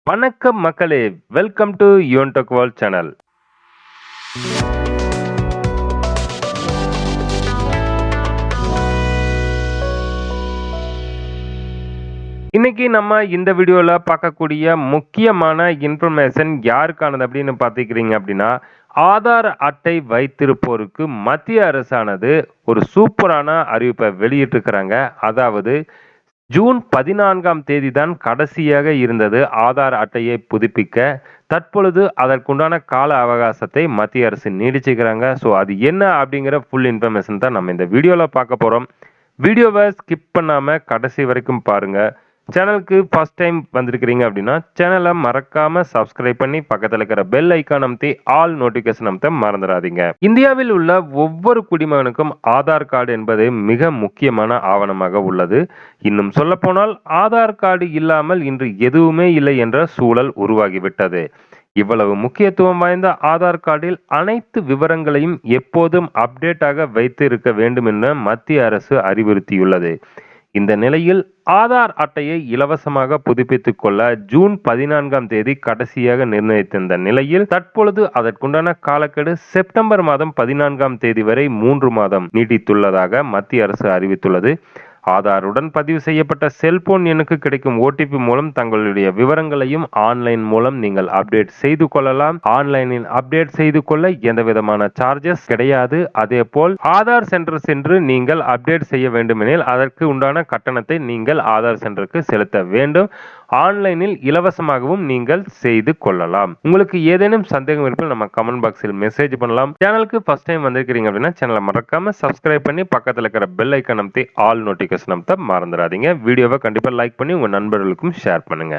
வணக்கம் மக்களே, welcome to Yuvan tech world channel. இன்னைக்கு நம்ம இந்த வீடியோல பார்க்கக்கூடிய முக்கியமான இன்ஃபர்மேஷன் யாருக்கானது அப்படின்னு பார்த்துக்கிறீங்க அப்படின்னா, ஆதார் அட்டை வைத்திருப்போருக்கு மத்திய அரசானது ஒரு சூப்பரான அறிவிப்பை வெளியிட்டிருக்கிறாங்க. அதாவது ஜூன் 14ஆம் தேதி தான் கடைசியாக இருந்தது ஆதார் அட்டையை புதுப்பிக்க. தற்பொழுது அதற்குண்டான கால அவகாசத்தை மத்திய அரசு நீடிச்சுக்கிறாங்க. ஸோ அது என்ன அப்படிங்கிற ஃபுல் இன்ஃபர்மேஷன் தான் நம்ம இந்த வீடியோவில் பார்க்க போகிறோம். வீடியோவை ஸ்கிப் பண்ணாமல் கடைசி வரைக்கும் பாருங்கள். சேனலுக்கு ஃபர்ஸ்ட் டைம் வந்திருக்கிறீங்க அப்படின்னா சேனலை மறக்காம சப்ஸ்கிரைப் பண்ணி பக்கத்தில் இருக்கிற பெல் ஐக்கான் அமைத்தி ஆல் நோட்டிபிகேஷன் அமைத்த மறந்துடாதீங்க. இந்தியாவில் உள்ள ஒவ்வொரு குடிமகனுக்கும் ஆதார் கார்டு என்பது மிக முக்கியமான ஆவணமாக உள்ளது. இன்னும் சொல்ல போனால் ஆதார் கார்டு இல்லாமல் இன்று எதுவுமே இல்லை என்ற சூழல் உருவாகிவிட்டது. இவ்வளவு முக்கியத்துவம் வாய்ந்த ஆதார் கார்டில் அனைத்து விவரங்களையும் எப்போதும் அப்டேட்டாக வைத்து இருக்க வேண்டும் என மத்திய அரசு அறிவுறுத்தியுள்ளது. இந்த நிலையில் ஆதார் அட்டையை இலவசமாக புதுப்பித்துக் கொள்ள ஜூன் 14ஆம் தேதி கடைசியாக நிர்ணயித்திருந்த நிலையில் தற்பொழுது அதற்குண்டான காலக்கெடு செப்டம்பர் மாதம் 14ஆம் தேதி வரை 3 மாதம் நீட்டித்துள்ளதாக மத்திய அரசு அறிவித்துள்ளது. ஆதாருடன் பதிவு செய்யப்பட்ட செல்போன் எண்ணுக்கு கிடைக்கும் ஓடிபி மூலம் தங்களுடைய விவரங்களையும் ஆன்லைன் மூலம் நீங்கள் அப்டேட் செய்து கொள்ளலாம். ஆன்லைனில் அப்டேட் செய்து கொள்ள எந்த விதமான சார்ஜஸ் கிடையாது. அதே போல் ஆதார் சென்டர் சென்று நீங்கள் அப்டேட் செய்ய வேண்டுமெனில் அதற்கு உண்டான கட்டணத்தை நீங்கள் ஆதார் சென்டருக்கு செலுத்த வேண்டும். ஆன்லைனில் இலவசமாகவும் நீங்கள் செய்து கொள்ளலாம். உங்களுக்கு ஏதேனும் சந்தேகம் இருப்பில் நம்ம கமெண்ட் பாக்ஸில் மெசேஜ் பண்ணலாம். சேனலுக்கு ஃபர்ஸ்ட் டைம் வந்திருக்கிறீங்க அப்படின்னா சேனலை மறக்காம சப்ஸ்கிரைப் பண்ணி பக்கத்தில் இருக்கிற பெல் ஐக்கான் அமைத்தி ஆல் நோட்டிபிகேஷன் அமைத்த மறந்துடாதீங்க. வீடியோவை கண்டிப்பா லைக் பண்ணி உங்க நண்பர்களுக்கும் ஷேர் பண்ணுங்க.